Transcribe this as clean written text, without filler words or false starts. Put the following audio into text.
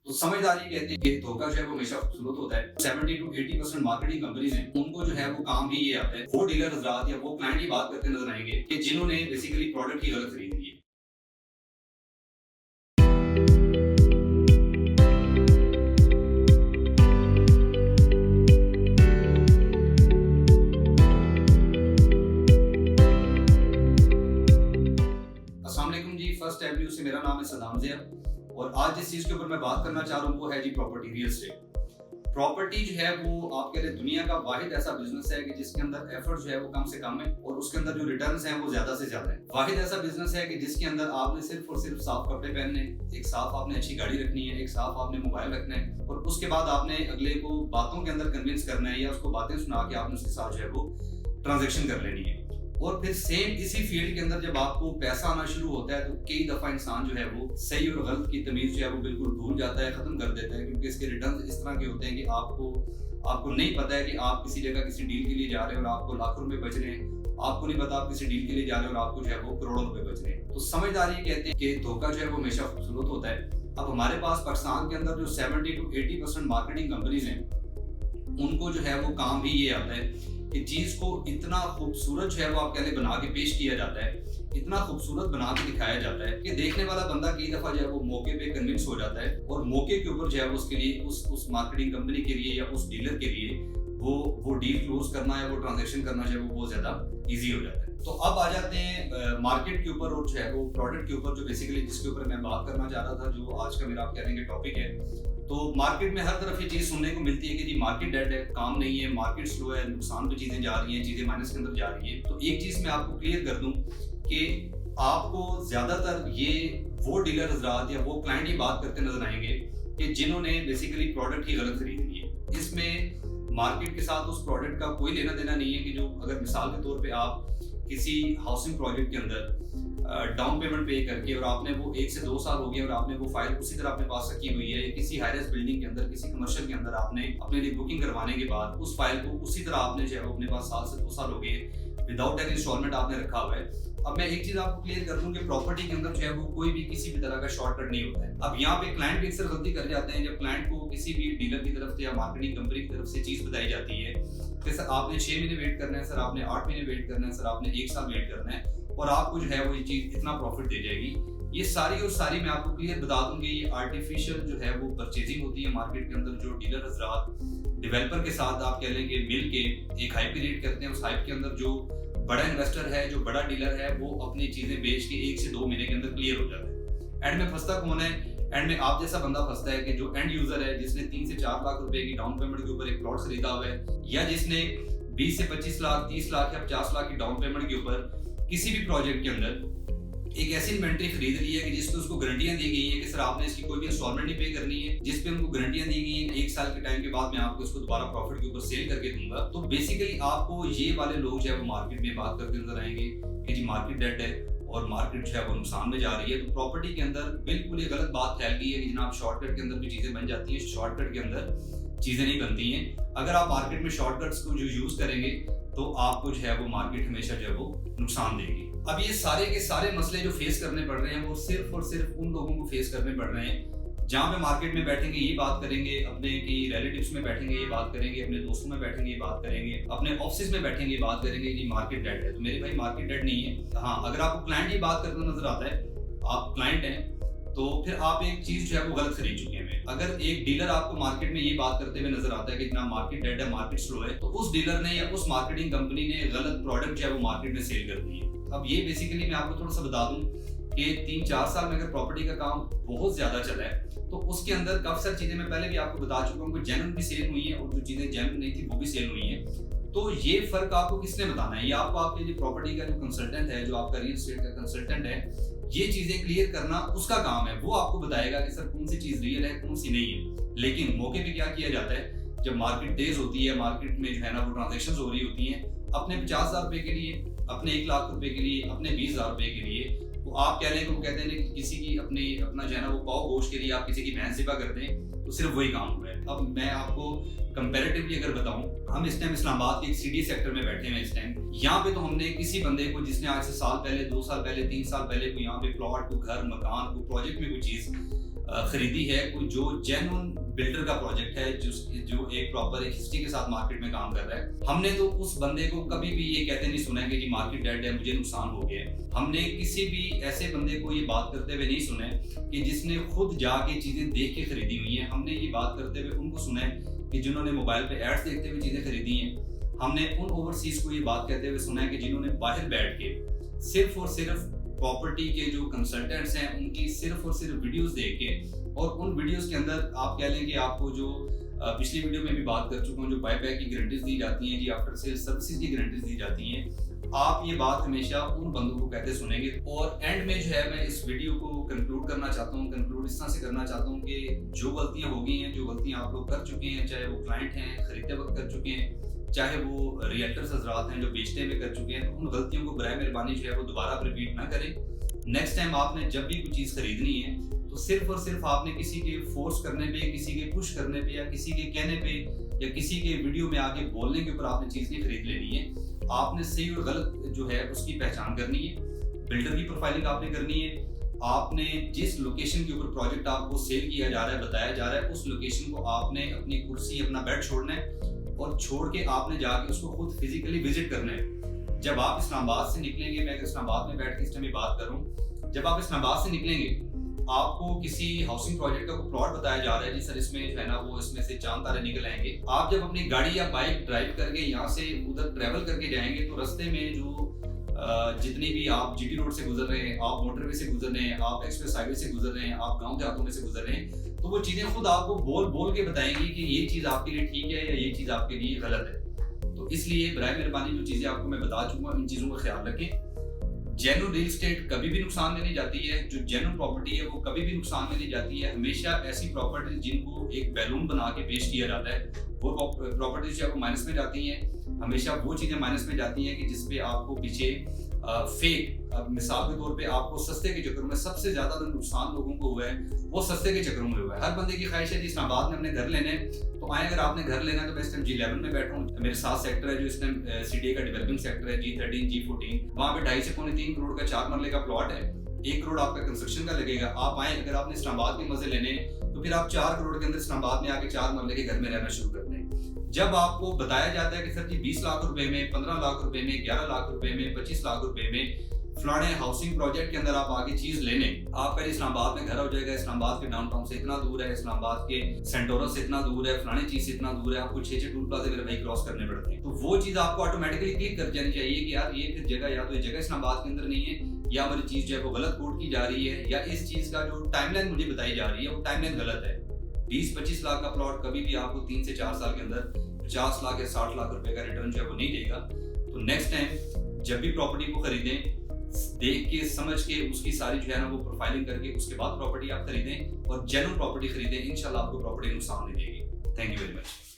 तो समझदारी कहते हैं कि धोखा जो है वो हमेशा खूबसूरत होता है। 70 to 80% मार्केटिंग कंपनीज हैं, उनको जो है वो काम भी ये आता है। वो डीलर हजरात या वो क्लाइंट की बात करते नजर आएंगे कि जिन्होंने बेसिकली प्रोडक्ट ही गलत खरीद ली है। अस्सलाम वालेकुम जी, फर्स्ट एवेन्यू से मेरा नाम है सदाम ज़िया और आज जिस चीज़ के ऊपर मैं बात करना चाह रहा हूँ वो है जी प्रॉपर्टी, रियल एस्टेट। प्रॉपर्टी जो है वो आपके लिए दुनिया का वाहिद ऐसा बिजनेस है कि जिसके अंदर एफर्ट जो है वो कम से कम है और उसके अंदर जो रिटर्न्स हैं वो ज्यादा से ज्यादा है। वाहिद ऐसा बिजनेस है कि जिसके अंदर आपने सिर्फ और सिर्फ साफ कपड़े पहनने, एक साफ आपने अच्छी गाड़ी रखनी है, एक साफ आपने मोबाइल रखना है और उसके बाद आपने अगले को बातों के अंदर कन्विंस करना है या उसको बातें सुना के आपने उसके साथ जो है वो ट्रांजेक्शन कर लेनी है। और फिर सेम इसी फील्ड के अंदर जब आपको पैसा आना शुरू होता है तो कई दफा इंसान जो है वो सही और गलत की तमीज जो है वो बिल्कुल भूल जाता है, खत्म कर देता है, क्योंकि इसके रिटर्न इस तरह के होते हैं कि आपको नहीं पता है कि आप किसी जगह किसी डील के लिए जा रहे हैं और आपको लाखों रुपए बच रहे हैं। आपको नहीं पता आप किसी डील के लिए जा रहे हैं और आपको जो है वो करोड़ों रुपए बच रहे हैं। तो समझदारी कहते हैं कि धोखा जो है वो हमेशा खूबसूरत होता है। अब हमारे पास पाकिस्तान के अंदर जो 70 to 80% मार्केटिंग कंपनीज हैं, उनको जो है वो काम भी ये आता है कि चीज को इतना खूबसूरत जो है वो आपके लिए बना के पेश किया जाता है, इतना खूबसूरत बना के दिखाया जाता है कि देखने वाला बंदा कई दफा जो है वो मौके पे कन्विंस हो जाता है और मौके के ऊपर जो है वो उसके लिए उस मार्केटिंग कंपनी के लिए या उस डीलर के लिए वो डील क्लोज करना या वो ट्रांजेक्शन करना जो है वो बहुत ज्यादा इजी हो जाता है। तो अब आ जाते हैं मार्केट के ऊपर और जो है वो प्रोडक्ट के ऊपर, जो बेसिकली जिसके ऊपर मैं बात करना चाह रहा था, जो आज का मेरा आप कह लेंगे टॉपिक है। तो मार्केट में हर तरफ ये चीज सुनने को मिलती है कि जी मार्केट डेड है, काम नहीं है, मार्केट स्लो है, नुकसान पे चीजें जा रही हैं, चीजें माइनस के अंदर जा रही हैं। तो एक चीज मैं आपको क्लियर कर दूं कि आपको ज्यादातर ये वो डीलर हजरात या वो क्लाइंट ही बात करते नजर आएंगे कि जिन्होंने बेसिकली प्रोडक्ट ही गलत खरीद ली है। इसमें मार्केट के साथ उस प्रोडक्ट का कोई लेना देना नहीं है कि जो अगर मिसाल के तौर पे आप किसी हाउसिंग प्रोजेक्ट के अंदर डाउन पेमेंट पे करके और आपने वो 1 से 2 साल हो गए और आपने वो फाइल उसी तरह अपने पास रखी हुई है, किसी हाईराइज बिल्डिंग के अंदर, किसी कमर्शियल के अंदर आपने अपने लिए बुकिंग करवाने के बाद उस फाइल को उसी तरह आपने जो है अपने पास 1 से 2 साल हो गए विदाउट एनी इंस्टॉलमेंट आपने रखा हुआ है। अब मैं एक चीज आपको क्लियर कर दूं कि प्रॉपर्टी के अंदर जो है वो कोई भी किसी भी तरह का शॉर्टकट नहीं होता है। अब यहाँ पे क्लाइंट भी अक्सर गलती कर जाते हैं जब क्लाइंट को किसी भी डीलर की तरफ से या मार्केटिंग कंपनी की तरफ से चीज बताई जाती है कि सर आपने 6 महीने वेट करना है, सर आपने 8 महीने वेट करना है, सर आपने 1 साल वेट करना है और आपको जो है वो ये चीज इतना प्रॉफिट दे जाएगी। ये सारी और सारी मैं आपको क्लियर बता दूंगी, ये आर्टिफिशियल जो है वो परचेजिंग होती है मार्केट के अंदर। जो डीलर हजरात डेवलपर के साथ आप कह लेंगे मिल के एक हाइप क्रिएट करते हैं, उस हाइप के अंदर जो बड़ा इन्वेस्टर है, जो बड़ा डीलर है, वो अपनी चीजें बेच के 1 से 2 महीने के अंदर क्लियर हो जाता है। एंड में फंसता कौन है? एंड में आप जैसा बंदा फंसता है कि जो एंड यूजर है, जिसने 3 से 4 लाख रुपए की डाउन पेमेंट के ऊपर एक प्लॉट खरीदा हुआ है या जिसने 20 से 25 लाख, 30 लाख या 50 लाख की डाउन पेमेंट के ऊपर किसी भी प्रोजेक्ट के अंदर एक ऐसी इन्वेंट्री खरीद ली है कि जिसपे उसको गारंटियां दी गई है कि सर आपने इसकी कोई भी इंस्टॉलमेंट नहीं पे करनी है, जिसपे उनको गारंटियां दी गई है 1 साल के टाइम के बाद मैं आपको इसको दोबारा प्रॉफिट के ऊपर सेल करके दूंगा। तो बेसिकली आपको ये वाले लोग जो है वो मार्केट में बात करते नजर आएंगे कि जी मार्केट डेड है और मार्केट जो है वो नुकसान में जा रही है। तो प्रॉपर्टी के अंदर बिल्कुल ये गलत बात फैल गई है कि जनाब शॉर्टकट के अंदर भी चीजें बन जाती हैं, शॉर्टकट के अंदर चीजें नहीं बनती हैं। अगर आप मार्केट में शॉर्टकट्स को जो यूज करेंगे तो आपको जो है वो मार्केट हमेशा जो है वो नुकसान देगी। अब ये सारे के सारे मसले जो फेस करने पड़ रहे हैं वो सिर्फ और सिर्फ उन लोगों को फेस करने पड़ रहे हैं जहाँ पे मार्केट में बैठेंगे ये बात करेंगे, अपने की रिलेटिव्स में बैठेंगे ये बात करेंगे, अपने दोस्तों में बैठेंगे ये बात करेंगे, अपने ऑफिस में बैठेंगे ये बात करेंगे कि मार्केट डेड है। तो मेरे भाई मार्केट डेड नहीं है। हाँ, अगर आपको क्लाइंट ये बात करता नजर आता है, आप क्लाइंट हैं, तो फिर आप एक चीज जो है वो गलत खरीद चुके हैं। अगर एक डीलर आपको मार्केट में ये बात करते हुए नजर आता है कि इतना मार्केट डेड है, मार्केट स्लो है, तो उस डीलर ने या उस मार्केटिंग कंपनी ने गलत प्रोडक्ट जो है वो मार्केट में सेल कर दी है। अब ये बेसिकली मैं आपको थोड़ा सा बता दूं कि 3-4 साल में अगर प्रॉपर्टी का काम बहुत ज्यादा चला है तो उसके अंदर काफी सारी चीजें मैं पहले भी आपको बता चुका हूँ कि जेन्युइन भी सेल हुई है और जो चीजें जेन्युइन नहीं थी वो भी सेल हुई है। तो ये फर्क आपको किसने बताना है? ये आपको आपके जो प्रॉपर्टी का जो कंसल्टेंट है, जो आपका रियल एस्टेट का कंसल्टेंट है, ये चीजें क्लियर करना उसका काम है। वो आपको बताएगा कि सर कौन सी चीज रियल है, कौन सी नहीं है। लेकिन मौके पे क्या किया जाता है, जब मार्केट तेज होती है, मार्केट में जो है ना वो ट्रांजेक्शन हो रही होती है, अपने 50,000 रुपए के लिए, अपने 1 लाख रुपए के लिए, अपने 20,000 रुपए के लिए, वो आप कह लें कि वो कहते हैं कि किसी की अपना जो है ना वो पाव गोश्त के लिए आप किसी की भैंस ज़िबा कर दें, तो सिर्फ वही काम हुआ है। अब मैं आपको कंपैरेटिवली अगर बताऊं, हम इस टाइम इस्लामाबाद के एक सिटी सेक्टर में बैठे हैं इस टाइम। यहाँ पे तो हमने किसी बंदे को जिसने आज से साल पहले, 2 साल पहले, 3 साल पहले को यहाँ पे प्लॉट, को घर, मकान, को प्रोजेक्ट में कोई चीज خریدی ہے کوئی جو جینون بلڈر کا پروجیکٹ ہے جو ایک پراپر ایک ہسٹری کے ساتھ مارکیٹ میں کام کر رہا ہے، ہم نے تو اس بندے کو کبھی بھی یہ کہتے نہیں سنا ہے کہ جی مارکیٹ ڈیڈ ہے، مجھے نقصان ہو گیا ہے۔ ہم نے کسی بھی ایسے بندے کو یہ بات کرتے ہوئے نہیں سنا ہے کہ جس نے خود جا کے چیزیں دیکھ کے خریدی ہوئی ہیں۔ ہم نے یہ بات کرتے ہوئے ان کو سنا ہے کہ جنہوں نے موبائل پہ ایڈز دیکھتے ہوئے چیزیں خریدی ہیں۔ ہم نے ان اوورسیز کو یہ بات کہتے ہوئے سنا ہے کہ جنہوں نے باہر بیٹھ کے صرف اور صرف پراپرٹی کے جو کنسلٹنٹس ہیں ان کی صرف اور صرف ویڈیوز دیکھ کے، اور ان ویڈیوز کے اندر آپ کہہ لیں کہ آپ کو جو پچھلی ویڈیو میں بھی بات کر چکا ہوں، جو بائی بیک کی گارنٹیز دی جاتی ہیں، جی آفٹر سیل سروسز کی گارنٹیز دی جاتی ہیں، آپ یہ بات ہمیشہ ان بندوں کو کہتے سنیں گے۔ اور اینڈ میں جو ہے میں اس ویڈیو کو کنکلوڈ کرنا چاہتا ہوں، کنکلوڈ اس طرح سے کرنا چاہتا ہوں کہ جو غلطیاں ہو گئی ہیں، جو غلطیاں آپ لوگ کر چکے ہیں، چاہے وہ کلائنٹ ہیں خریدتے وقت کر چکے ہیں، چاہے وہ ریئلٹرز حضرات ہیں جو بیچتے ہوئے کر چکے ہیں، تو ان غلطیوں کو برائے مہربانی جو ہے وہ دوبارہ ریپیٹ نہ کریں۔ نیکسٹ ٹائم آپ نے جب بھی کوئی چیز خریدنی ہے تو صرف اور صرف آپ نے کسی کے فورس کرنے پہ، کسی کے پش کرنے پہ، یا کسی کے کہنے پہ، یا کسی کے ویڈیو میں آ کے بولنے کے اوپر آپ نے چیز نہیں خرید لینی ہے۔ آپ نے صحیح اور غلط جو ہے اس کی پہچان کرنی ہے، بلڈر کی پروفائلنگ آپ نے کرنی ہے، آپ نے جس لوکیشن کے اوپر پروجیکٹ آپ کو سیل کیا جا رہا ہے، بتایا جا رہا ہے، اس لوکیشن کو آپ نے اپنی کرسی اپنا بیڈ چھوڑنا ہے، اور چھوڑ کے آپ نے جا کے اس کو خود فزیکلی وزٹ کرنا ہے۔ جب آپ اسلام آباد سے نکلیں گے، میں اسلام آباد میں بیٹھ کے اس ٹائم بات کروں، جب آپ اسلام آباد سے نکلیں گے آپ کو کسی ہاؤسنگ پروجیکٹ کا کوئی پلاٹ بتایا جا رہا ہے، جی سر اس میں جو ہے نا وہ اس میں سے چاند تارے نکل آئیں گے۔ آپ جب اپنی گاڑی یا بائک ڈرائیو کر کے یہاں سے ادھر ٹریول کر کے جائیں گے تو رستے میں جو جتنی بھی آپ جی ٹی روڈ سے گزر رہے ہیں، آپ موٹر وے سے گزر رہے ہیں، آپ ایکسپریس ہائی وے سے گزر رہے ہیں، آپ گاؤں دیہاتوں میں سے گزر رہے ہیں، تو وہ چیزیں خود آپ کو بول بول کے بتائیں گی کہ یہ چیز آپ کے لیے ٹھیک ہے یا یہ چیز آپ کے لیے غلط ہے۔ تو اس لیے برائے مہربانی جو چیزیں آپ کو میں بتا چکا ہوں ان چیزوں کا خیال رکھیں۔ جینون ریل اسٹیٹ کبھی بھی نقصان میں نہیں جاتی ہے، جو جینون پراپرٹی ہے وہ کبھی بھی نقصان میں نہیں جاتی ہے۔ ہمیشہ ایسی پراپرٹی جن کو ایک بیلون بنا کے پیش کیا جاتا ہے وہ پراپرٹی جو ہے وہ مائنس میں جاتی ہیں۔ ہمیشہ وہ چیزیں مائنس میں جاتی ہیں کہ جس پہ آپ کو پیچھے فیک، مثال کے طور پہ آپ کو سستے کے چکر میں سب سے زیادہ نقصان لوگوں کو ہوا ہے وہ سستے کے چکروں میں ہوا ہے۔ ہر بندے کی خواہش ہے جی اسلام آباد میں اپنے گھر لینے، تو آئیں اگر آپ نے گھر لینا ہے تو میں اس ٹائم G11 میں بیٹھا ہوں، میرے 7 سیکٹر ہے جو اس ٹائم CDA کا ڈیولپنگ سیکٹر ہے، G13 G14، وہاں پہ 2.5 سے 3 کروڑ کا 4 مرلے کا پلاٹ ہے، 1 کروڑ آپ کا کنسٹرکشن کا لگے گا۔ آپ آئیں، اگر آپ نے اسلام آباد کے مزے لینے تو پھر آپ 4 کروڑ کے اندر اسلام آباد میں آ کے 4 مرلے کے گھر میں رہنا شروع کر دیں۔ جب آپ کو بتایا جاتا ہے کہ سر جی 20 لاکھ روپے میں، 15 لاکھ روپے میں، 11 لاکھ روپے میں، 25 لاکھ روپے میں فلانے ہاؤسنگ پروجیکٹ کے اندر آپ آگے چیز لے لیں، آپ کا اسلام آباد میں گھر ہو جائے گا، اسلام آباد کے ڈاؤن ٹاؤن سے اتنا دور ہے، اسلام آباد کے سینٹورا سے اتنا دور ہے، فلانے چیز سے اتنا دور ہے، آپ کو 6 ٹول پلازے میرے بھائی کراس کرنے پڑتے ہیں، تو وہ چیز آپ کو آٹومیٹکلی کلک کر جانی چاہیے کہ یار یہ پھر جگہ یا تو یہ جگہ اسلام آباد کے اندر نہیں ہے، یا ہماری چیز جو ہے وہ غلط کوڈ کی جا رہی ہے، یا اس چیز کا جو ٹائم لائن مجھے بتائی جا رہی ہے وہ ٹائم لائن غلط ہے۔ 20-25 لاکھ کا پلاٹ کبھی بھی آپ کو 3 سے 4 سال کے اندر 50 لاکھ یا 60 لاکھ روپے کا ریٹرن جو ہے وہ نہیں دے گا۔ تو نیکسٹ ٹائم جب بھی پراپرٹی کو خریدیں، دیکھ کے سمجھ کے اس کی ساری جو ہے نا وہ پروفائلنگ کر کے اس کے بعد پراپرٹی آپ خریدیں، اور جینون پراپرٹی خریدیں، انشاءاللہ آپ کو پراپرٹی نقصان نہیں دے گی۔ Thank you very much.